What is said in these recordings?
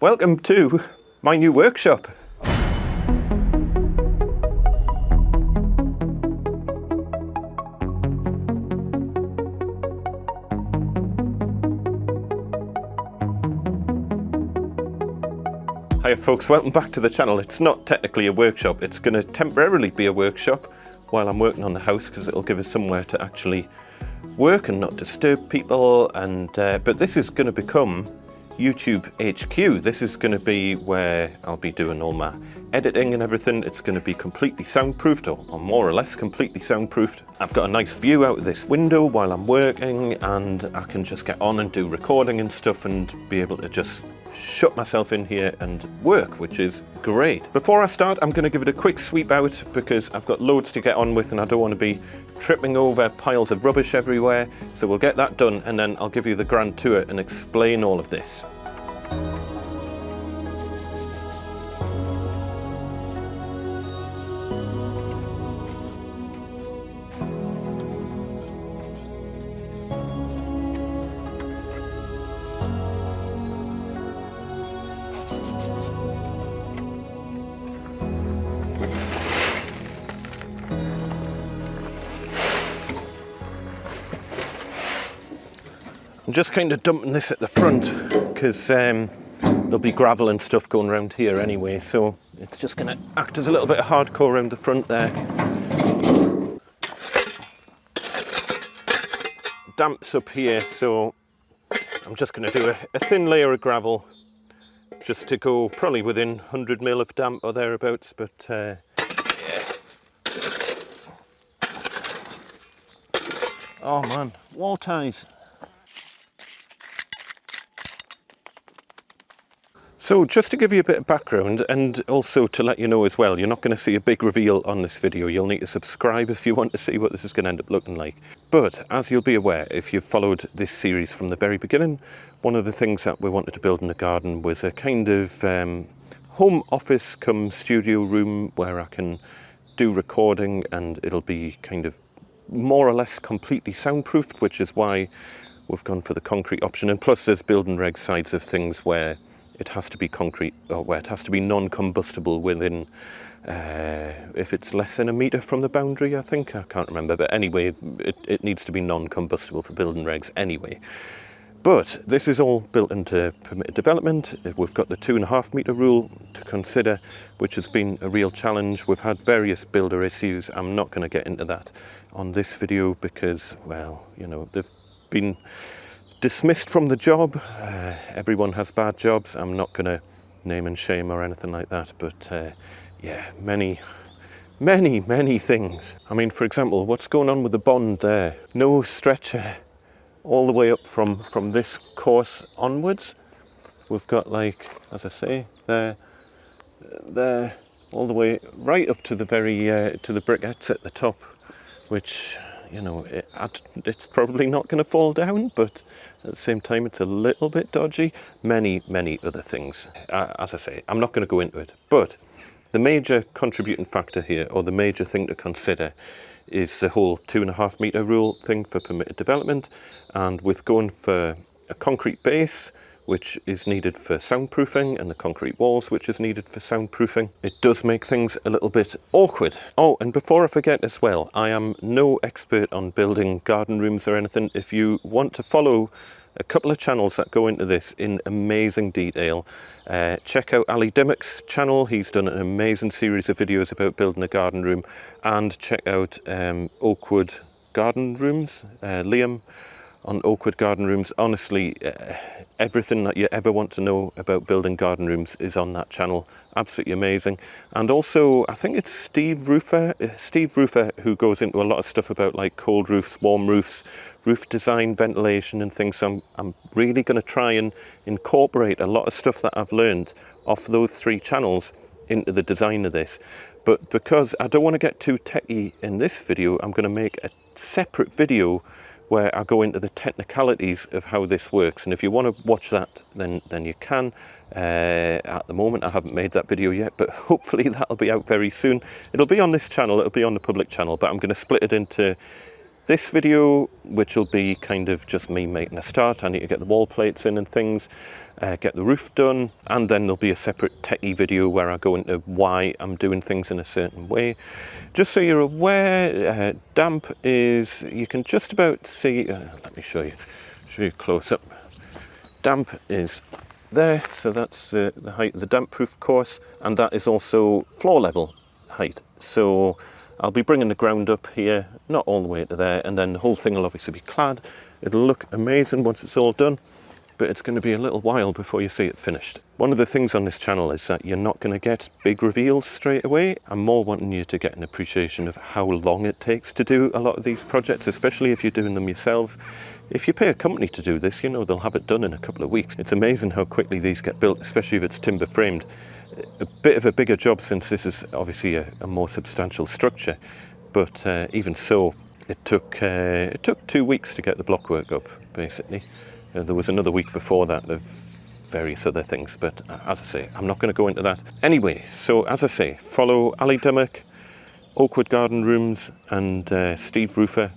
Welcome to my new workshop. Hiya folks, welcome back to the channel. It's not technically a workshop, it's going to temporarily be a workshop while I'm working on the house because it'll give us somewhere to actually work and not disturb people. And but this is going to become YouTube HQ. This is going to be where I'll be doing all my editing and everything. It's going to be completely soundproofed, or more or less completely soundproofed. I've got a nice view out of this window while I'm working, and I can just get on and do recording and stuff and be able to just shut myself in here and work, which is great. Before I start, I'm going to give it a quick sweep out because I've got loads to get on with and I don't want to be tripping over piles of rubbish everywhere. So we'll get that done and then I'll give you the grand tour and explain all of this. I'm just kind of dumping this at the front because there'll be gravel and stuff going around here anyway, so it's just going to act as a little bit of hardcore around the front there. Damp's up here, so I'm just going to do a thin layer of gravel just to go probably within 100 mil of damp or thereabouts, but yeah. Oh man, wall ties. So just to give you a bit of background and also to let you know as well, you're not going to see a big reveal on this video. You'll need to subscribe if you want to see what this is going to end up looking like. But as you'll be aware, if you've followed this series from the very beginning, one of the things that we wanted to build in the garden was a kind of home office come studio room where I can do recording, and it'll be kind of more or less completely soundproofed, which is why we've gone for the concrete option. And plus there's building reg sides of things where it has to be concrete, or where it has to be non-combustible within, if it's less than a metre from the boundary, I think. I can't remember, but anyway, it needs to be non-combustible for building regs anyway. But this is all built into permitted development. We've got the 2.5 metre rule to consider, which has been a real challenge. We've had various builder issues. I'm not going to get into that on this video because, well, you know, they've been dismissed from the job. Everyone has bad jobs. I'm not going to name and shame or anything like that, but yeah, many things. I mean, for example, what's going on with the bond there? No stretcher all the way up from this course onwards. We've got, like, as I say, there, all the way right up to the very to the briquettes at the top, which, you know, it's probably not going to fall down, but at the same time it's a little bit dodgy. Many other things. As I say, I'm not going to go into it, but the major contributing factor here, or the major thing to consider, is the whole 2.5 metre rule thing for permitted development. And with going for a concrete base, which is needed for soundproofing, and the concrete walls, which is needed for soundproofing, it does make things a little bit awkward. Oh, and before I forget as well, I am no expert on building garden rooms or anything. If you want to follow a couple of channels that go into this in amazing detail, check out Ali Dimmock's channel. He's done an amazing series of videos about building a garden room. And check out Oakwood Garden Rooms, Liam on Oakwood Garden Rooms. Honestly, everything that you ever want to know about building garden rooms is on that channel. Absolutely amazing. And also, I think it's Steve Roofer, who goes into a lot of stuff about like cold roofs, warm roofs, roof design, ventilation and things. So I'm really going to try and incorporate a lot of stuff that I've learned off those 3 channels into the design of this. But because I don't want to get too techie in this video, I'm going to make a separate video where I go into the technicalities of how this works. And if you want to watch that, then you can. At the moment, I haven't made that video yet, but hopefully that'll be out very soon. It'll be on this channel, it'll be on the public channel, but I'm going to split it into This video, which will be kind of just me making a start, I need to get the wall plates in and things, get the roof done, and then there'll be a separate techie video where I go into why I'm doing things in a certain way. Just so you're aware, damp is, you can just about see, let me show you close up. Damp is there, so that's the height of the damp proof course, and that is also floor level height. So I'll be bringing the ground up here, not all the way to there, and then the whole thing will obviously be clad. It'll look amazing once it's all done, but it's going to be a little while before you see it finished. One of the things on this channel is that you're not going to get big reveals straight away. I'm more wanting you to get an appreciation of how long it takes to do a lot of these projects, especially if you're doing them yourself. If you pay a company to do this, you know they'll have it done in a couple of weeks. It's amazing how quickly these get built, especially if it's timber framed. A bit of a bigger job since this is obviously a more substantial structure, but even so, it took 2 weeks to get the blockwork up, basically. There was another week before that of various other things, but as I say, I'm not going to go into that. Anyway, so as I say, follow Ali Dimmock, Oakwood Garden Rooms, and Steve Roofer.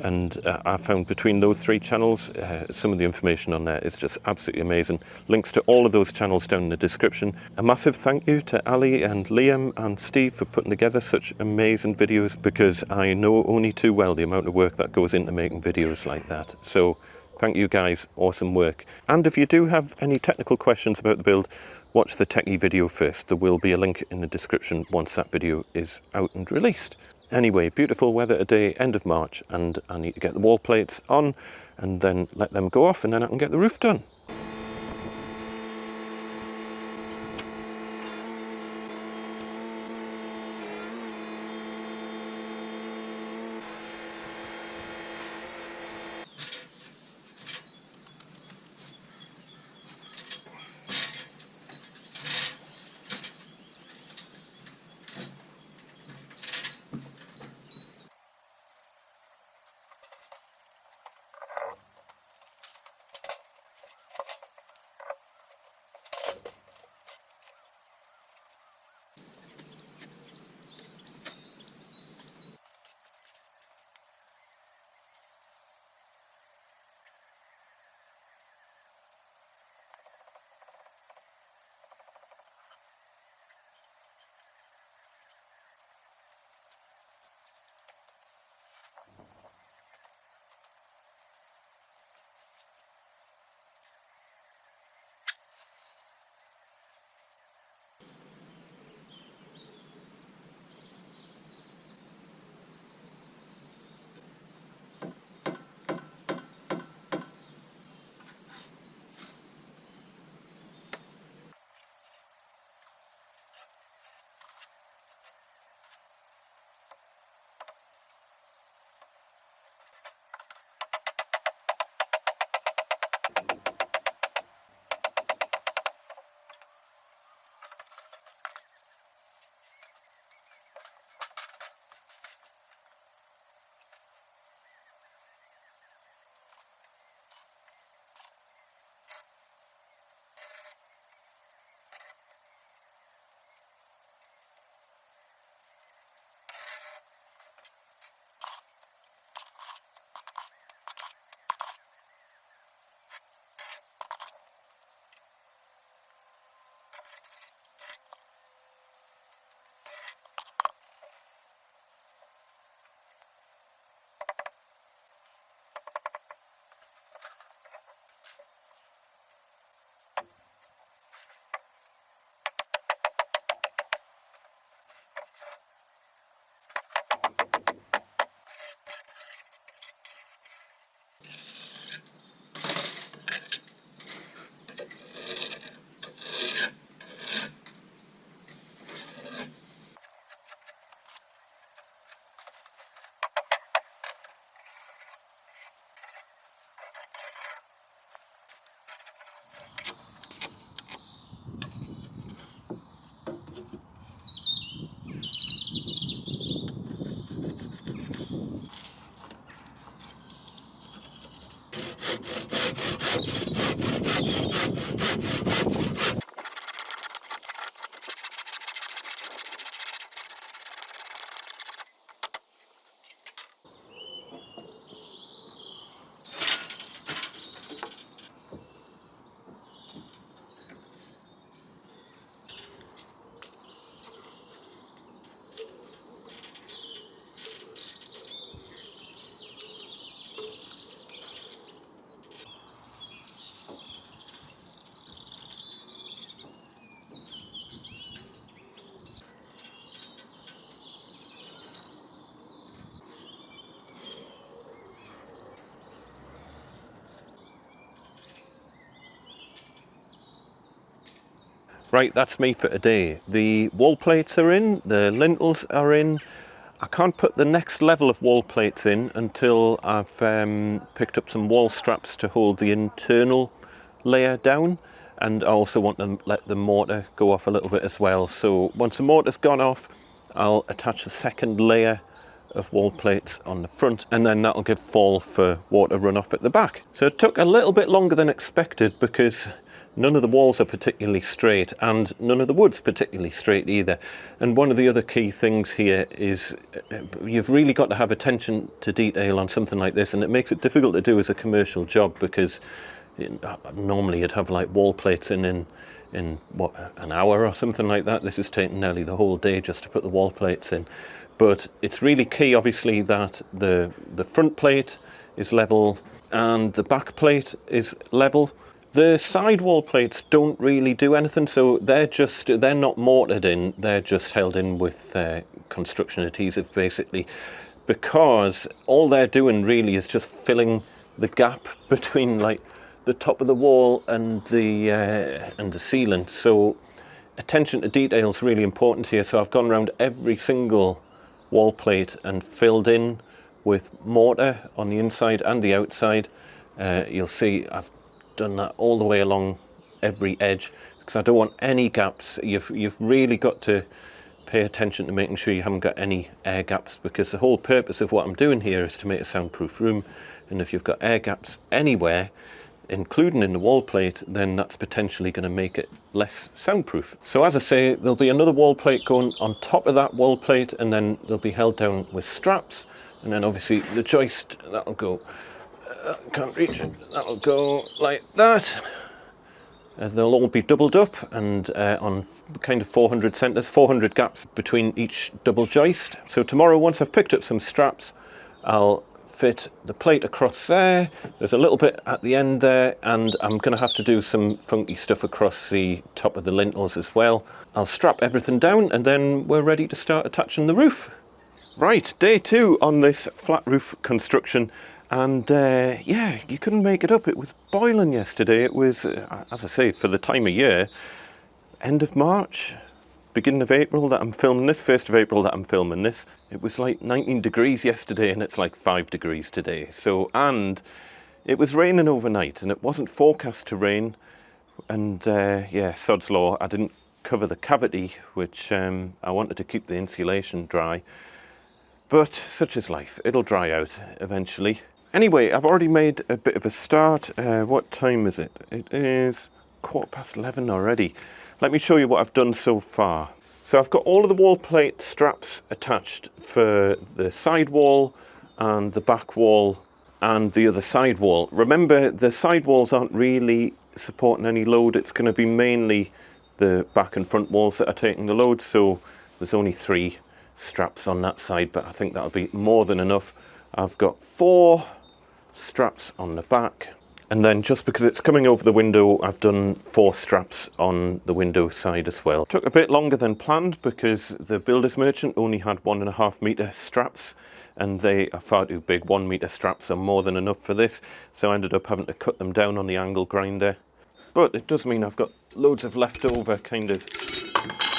And I found between those 3 channels, some of the information on there is just absolutely amazing. Links to all of those channels down in the description. A massive thank you to Ali and Liam and Steve for putting together such amazing videos, because I know only too well the amount of work that goes into making videos like that. So thank you guys, awesome work. And if you do have any technical questions about the build, watch the techie video first. There will be a link in the description once that video is out and released. Anyway, beautiful weather today, end of March, and I need to get the wall plates on and then let them go off, and then I can get the roof done. Right, that's me for today. The wall plates are in, the lintels are in. I can't put the next level of wall plates in until I've picked up some wall straps to hold the internal layer down, and I also want to let the mortar go off a little bit as well. So once the mortar's gone off, I'll attach the second layer of wall plates on the front, and then that'll give fall for water runoff at the back. So it took a little bit longer than expected because none of the walls are particularly straight and none of the wood's particularly straight either. And one of the other key things here is you've really got to have attention to detail on something like this, and it makes it difficult to do as a commercial job because normally you'd have like wall plates in what, an hour or something like that. This is taking nearly the whole day just to put the wall plates in. But it's really key, obviously, that the front plate is level and the back plate is level. The side wall plates don't really do anything, so they're not mortared in, they're just held in with construction adhesive basically, because all they're doing really is just filling the gap between like the top of the wall and the ceiling. So attention to detail is really important here. So I've gone around every single wall plate and filled in with mortar on the inside and the outside. You'll see I've done that all the way along every edge because I don't want any gaps. You've really got to pay attention to making sure you haven't got any air gaps, because the whole purpose of what I'm doing here is to make a soundproof room, and if you've got air gaps anywhere, including in the wall plate, then that's potentially going to make it less soundproof. So as I say, there'll be another wall plate going on top of that wall plate, and then they'll be held down with straps, and then obviously the joist, that'll go, can't reach it, that'll go like that. They'll all be doubled up and on kind of 400 centres, 400 gaps between each double joist. So tomorrow, once I've picked up some straps, I'll fit the plate across there. There's a little bit at the end there, and I'm going to have to do some funky stuff across the top of the lintels as well. I'll strap everything down and then we're ready to start attaching the roof. Right, day 2 on this flat roof construction, and yeah, you couldn't make it up. It was boiling yesterday. It was, as I say, for the time of year, end of March, beginning of April that I'm filming this, 1st of April that I'm filming this. It was like 19 degrees yesterday and it's like 5 degrees today. So, and it was raining overnight and it wasn't forecast to rain. And yeah, sod's law, I didn't cover the cavity, which I wanted to keep the insulation dry. But such is life, it'll dry out eventually. Anyway, I've already made a bit of a start. What time is it? It is 11:15 already. Let me show you what I've done so far. So I've got all of the wall plate straps attached for the side wall and the back wall and the other side wall. Remember, the side walls aren't really supporting any load. It's going to be mainly the back and front walls that are taking the load. So there's only 3 straps on that side, but I think that'll be more than enough. I've got 4 straps on the back. And then just because it's coming over the window, I've done 4 straps on the window side as well. Took a bit longer than planned because the builder's merchant only had 1.5 metre straps and they are far too big. 1 metre straps are more than enough for this. So I ended up having to cut them down on the angle grinder. But it does mean I've got loads of leftover kind of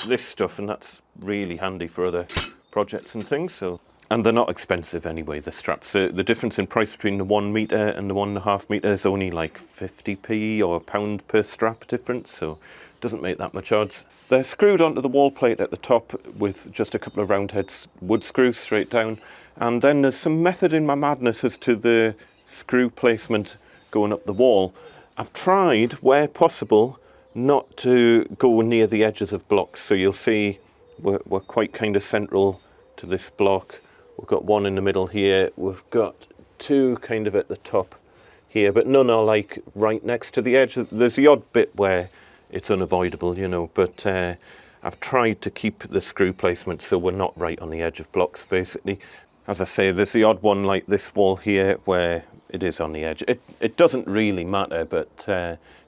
this stuff, and that's really handy for other projects and things. So. And they're not expensive anyway, the straps. The difference in price between the 1 metre and the 1.5 metre is only like 50p or £1 per strap difference, so it doesn't make that much odds. They're screwed onto the wall plate at the top with just a couple of round heads wood screws straight down. And then there's some method in my madness as to the screw placement going up the wall. I've tried, where possible, not to go near the edges of blocks. So you'll see we're quite kind of central to this block. We've got 1 in the middle here, we've got 2 kind of at the top here, but none are like right next to the edge. There's the odd bit where it's unavoidable, you know, but I've tried to keep the screw placement so we're not right on the edge of blocks, basically. As I say, there's the odd one like this wall here where it is on the edge. It doesn't really matter, but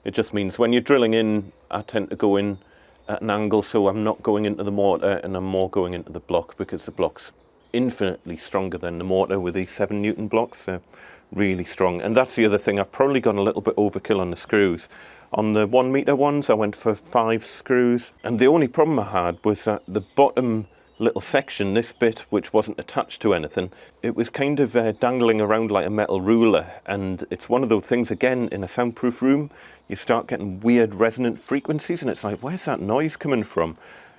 it just means when you're drilling in, I tend to go in at an angle, so I'm not going into the mortar and I'm more going into the block because the block's infinitely stronger than the mortar with these 7 Newton blocks. Really strong. And that's the other thing, I've probably gone a little bit overkill on the screws. On the 1 metre ones, I went for 5 screws. And the only problem I had was that the bottom little section, this bit, which wasn't attached to anything, it was kind of dangling around like a metal ruler. And it's one of those things, again, in a soundproof room, you start getting weird resonant frequencies, and it's like, where's that noise coming from?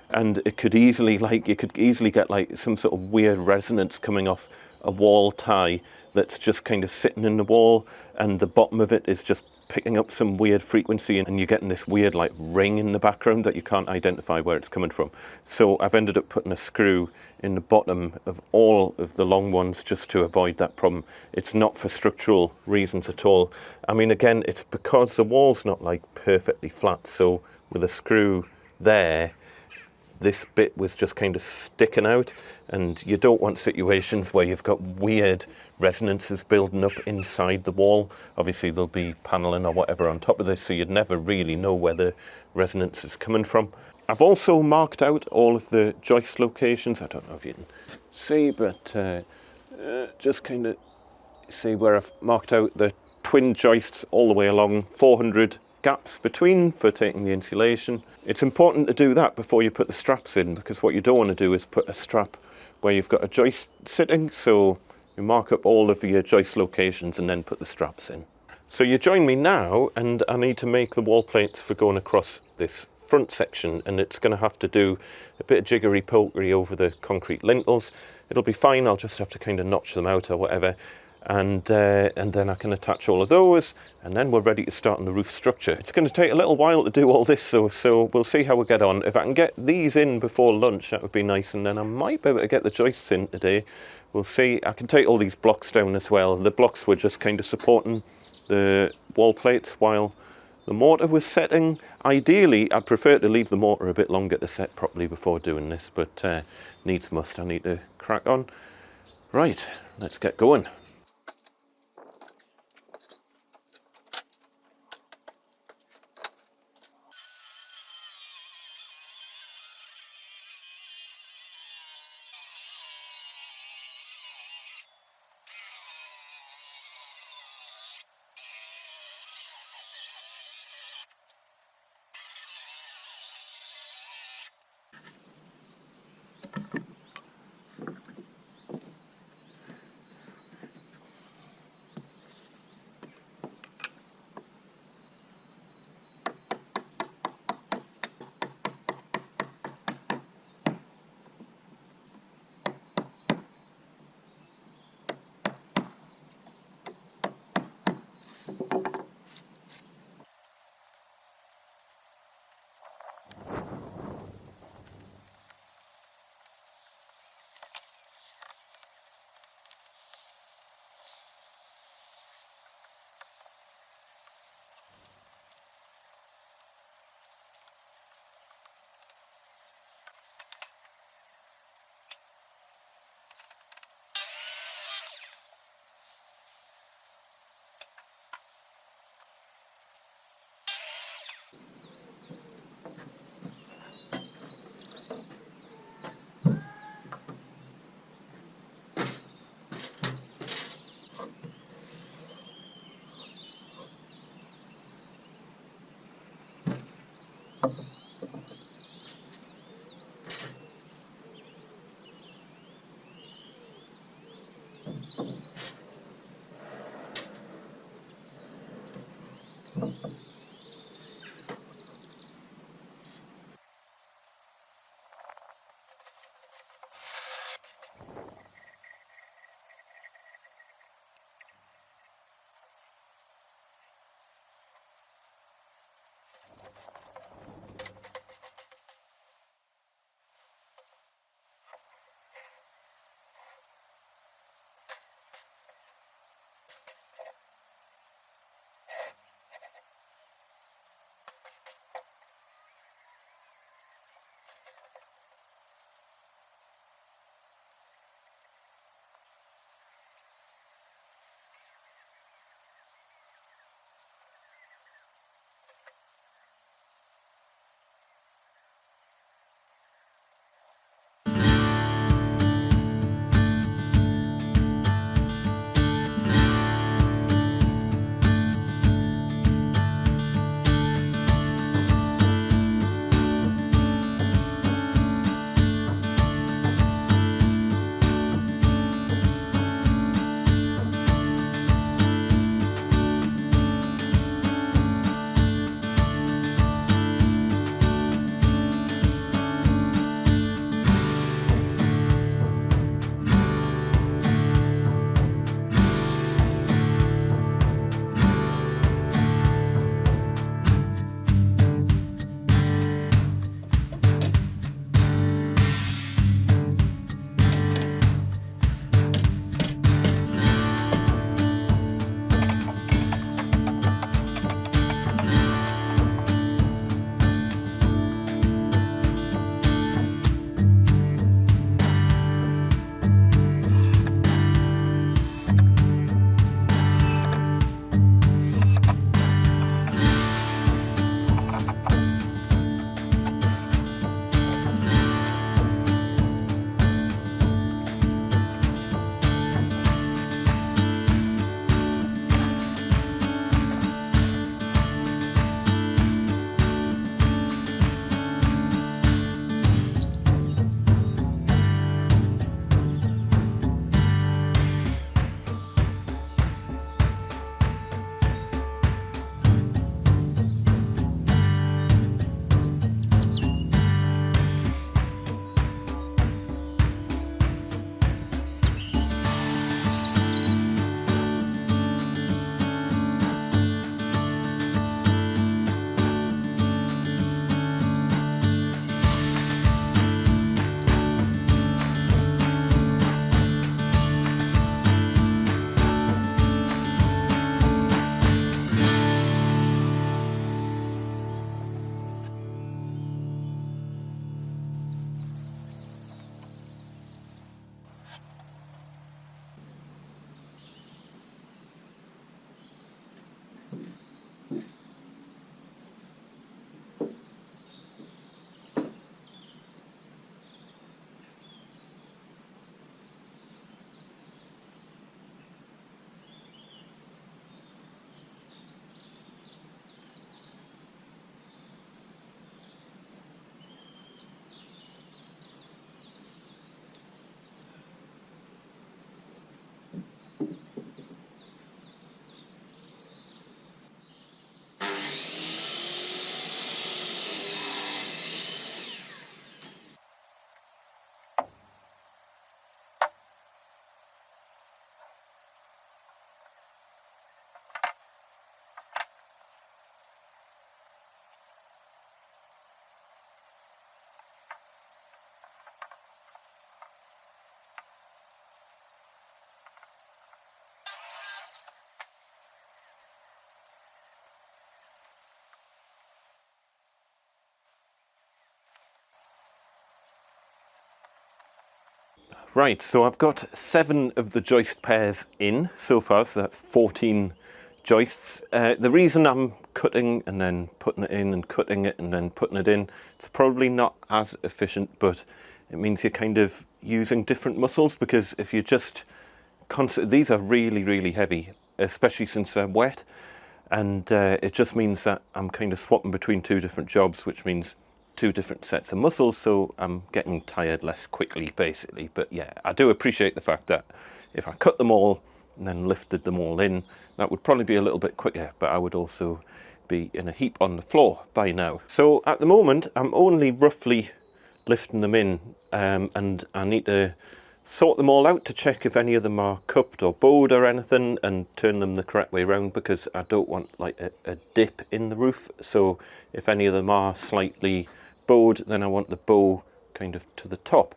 And it could easily, you could easily get like some sort of weird resonance coming off a wall tie that's just kind of sitting in the wall, and the bottom of it is just picking up some weird frequency, and you're getting this weird like ring in the background that you can't identify where it's coming from. So I've ended up putting a screw in the bottom of all of the long ones just to avoid that problem. It's not for structural reasons at all. I mean, again, it's because the wall's not like perfectly flat, so with a screw there, this bit was just kind of sticking out, and you don't want situations where you've got weird resonances building up inside the wall. Obviously there'll be paneling or whatever on top of this, so you'd never really know where the resonance is coming from. I've also marked out all of the joist locations. I don't know if you can see, but just kind of see where I've marked out the twin joists all the way along, 400 gaps between for taking the insulation. It's important to do that before you put the straps in, because what you don't want to do is put a strap where you've got a joist sitting, so you mark up all of your joist locations and then put the straps in. So you join me now, and I need to make the wall plates for going across this front section, and it's going to have to do a bit of jiggery pokery over the concrete lintels. It'll be fine, I'll just have to kind of notch them out or whatever, and then I can attach all of those, and then we're ready to start on the roof structure. It's going to take a little while to do all this, so we'll see how we get on. If I can get these in before lunch, that would be nice, and then I might be able to get the joists in today. We'll see. I can take all these blocks down as well. The blocks were just kind of supporting the wall plates while the mortar was setting. Ideally, I'd prefer to leave the mortar a bit longer to set properly before doing this, but needs must. I need to crack on. Right, let's get going. Right, so I've got 7 of the joist pairs in so far, so that's 14 joists. The reason I'm cutting and then putting it in and cutting it and then putting it in, it's probably not as efficient, but it means you're kind of using different muscles, because if you just these are really, really heavy, especially since they're wet, and it just means that I'm kind of swapping between 2 different jobs, which means 2 different sets of muscles, so I'm getting tired less quickly, basically. But yeah, I do appreciate the fact that if I cut them all and then lifted them all in, that would probably be a little bit quicker, but I would also be in a heap on the floor by now. So at the moment, I'm only roughly lifting them in, and I need to sort them all out to check if any of them are cupped or bowed or anything, and turn them the correct way around, because I don't want like a dip in the roof. So if any of them are slightly bowed, then I want the bow kind of to the top.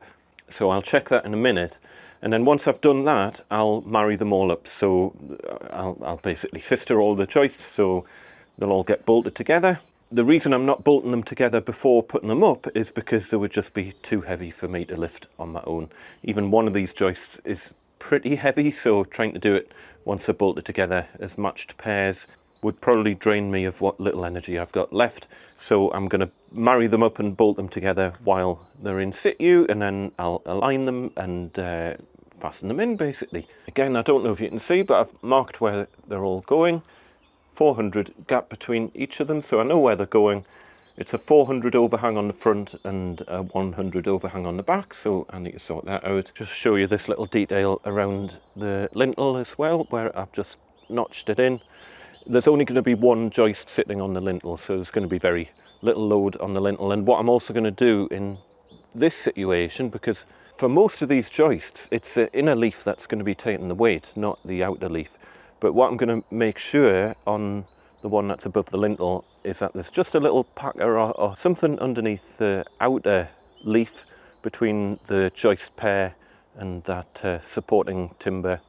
So I'll check that in a minute, and then once I've done that, I'll marry them all up. So I'll basically sister all the joists so they'll all get bolted together. The reason I'm not bolting them together before putting them up is because they would just be too heavy for me to lift on my own. Even one of these joists is pretty heavy, so trying to do it once they're bolted together as matched pairs would probably drain me of what little energy I've got left. So I'm going to marry them up and bolt them together while they're in situ, and then I'll align them and fasten them in, basically. Again, I don't know if you can see, but I've marked where they're all going. 400 gap between each of them, so I know where they're going. It's a 400 overhang on the front and a 100 overhang on the back, so I need to sort that out. Just show you this little detail around the lintel as well, where I've just notched it in. There's only going to be 1 joist sitting on the lintel, so there's going to be very little load on the lintel. And what I'm also going to do in this situation, because for most of these joists, it's the inner leaf that's going to be taking the weight, not the outer leaf. But what I'm going to make sure on the one that's above the lintel is that there's just a little packer or something underneath the outer leaf between the joist pair and that supporting timber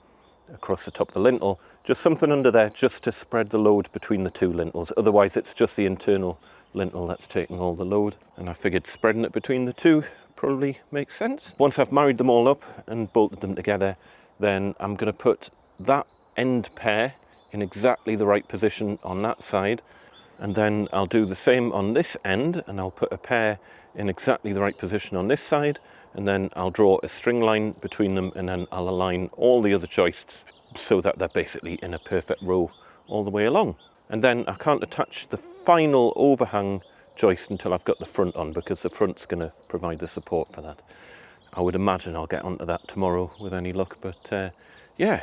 across the top of the lintel. Just something under there just to spread the load between the 2 lintels. Otherwise it's just the internal lintel that's taking all the load. And I figured spreading it between the 2 probably makes sense. Once I've married them all up and bolted them together, then I'm going to put that end pair in exactly the right position on that side, and then I'll do the same on this end, and I'll put a pair in exactly the right position on this side, and then I'll draw a string line between them, and then I'll align all the other joists so that they're basically in a perfect row all the way along. And then I can't attach the final overhang joist until I've got the front on, because the front's going to provide the support for that. I would imagine I'll get onto that tomorrow with any luck, but yeah.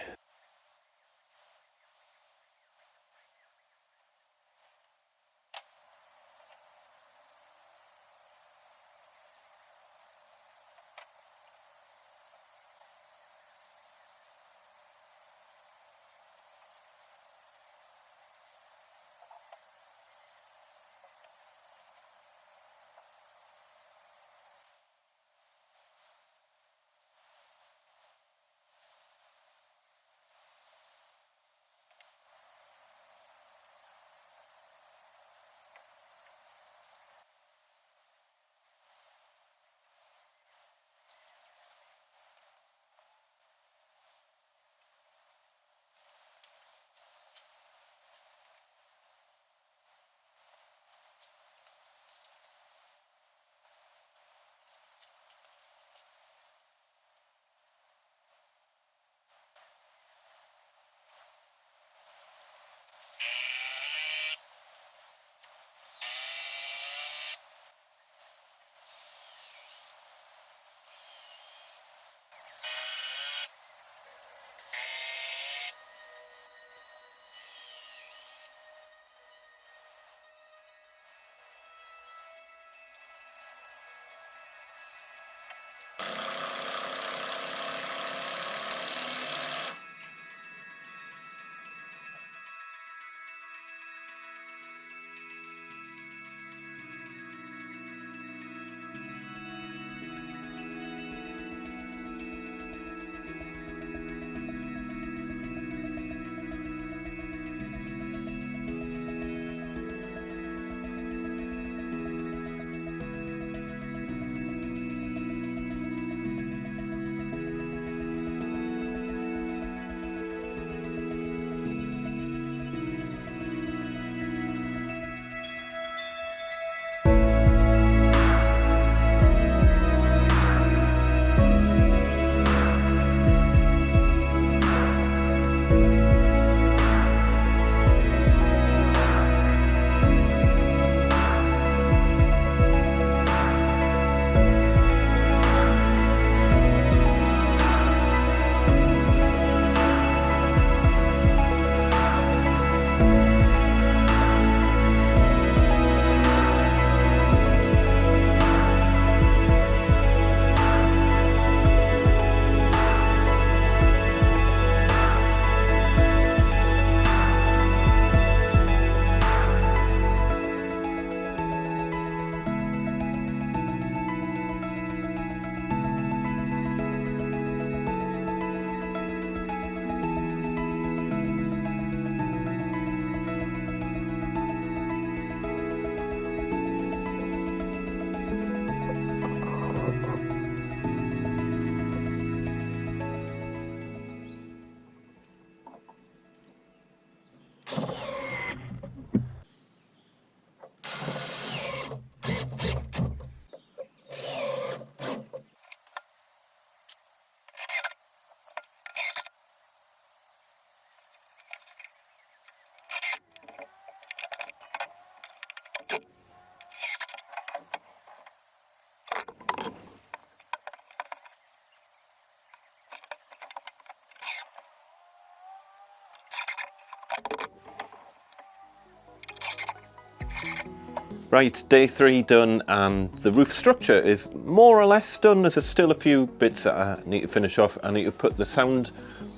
Right, day 3 done, and the roof structure is more or less done. There's still a few bits that I need to finish off. I need to put the sound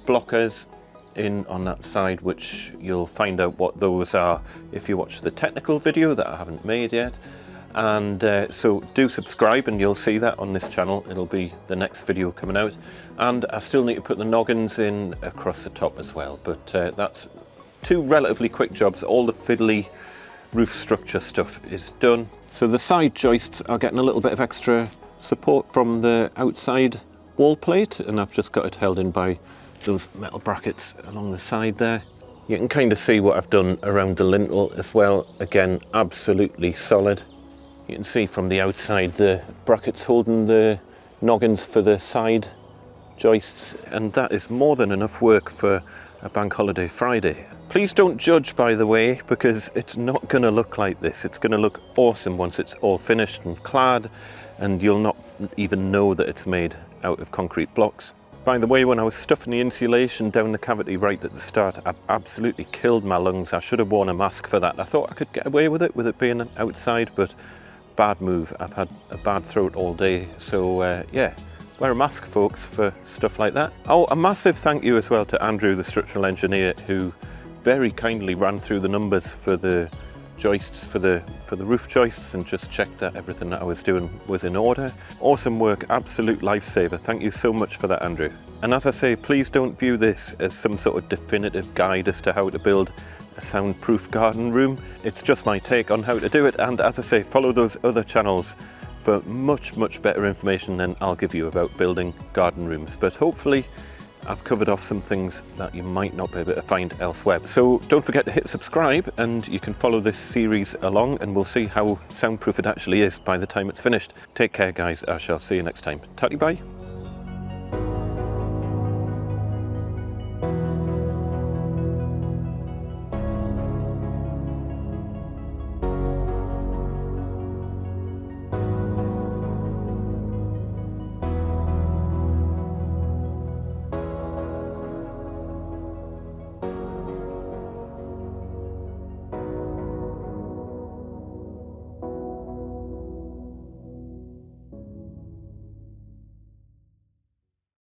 blockers in on that side, which you'll find out what those are if you watch the technical video that I haven't made yet. And so do subscribe and you'll see that on this channel. It'll be the next video coming out. And I still need to put the noggins in across the top as well, but that's 2 relatively quick jobs. All the fiddly roof structure stuff is done. So the side joists are getting a little bit of extra support from the outside wall plate, and I've just got it held in by those metal brackets along the side there. You can kind of see what I've done around the lintel as well. Again, absolutely solid. You can see from the outside the brackets holding the noggins for the side joists, and that is more than enough work for a bank holiday Friday. Please don't judge, by the way, because it's not going to look like this. It's going to look awesome once it's all finished and clad, and you'll not even know that it's made out of concrete blocks. By the way, when I was stuffing the insulation down the cavity right at the start, I've absolutely killed my lungs. I should have worn a mask for that. I thought I could get away with it being outside, but bad move. I've had a bad throat all day, so yeah. Wear a mask, folks, for stuff like that. Oh, a massive thank you as well to Andrew, the structural engineer, who very kindly ran through the numbers for the joists, for the roof joists, and just checked that everything that I was doing was in order. Awesome work, absolute lifesaver. Thank you so much for that, Andrew. And as I say, please don't view this as some sort of definitive guide as to how to build a soundproof garden room. It's just my take on how to do it, and as I say, follow those other channels for much better information than I'll give you about building garden rooms. But hopefully I've covered off some things that you might not be able to find elsewhere. So don't forget to hit subscribe, and you can follow this series along, and we'll see how soundproof it actually is by the time it's finished. Take care, guys. I shall see you next time. Tatty bye.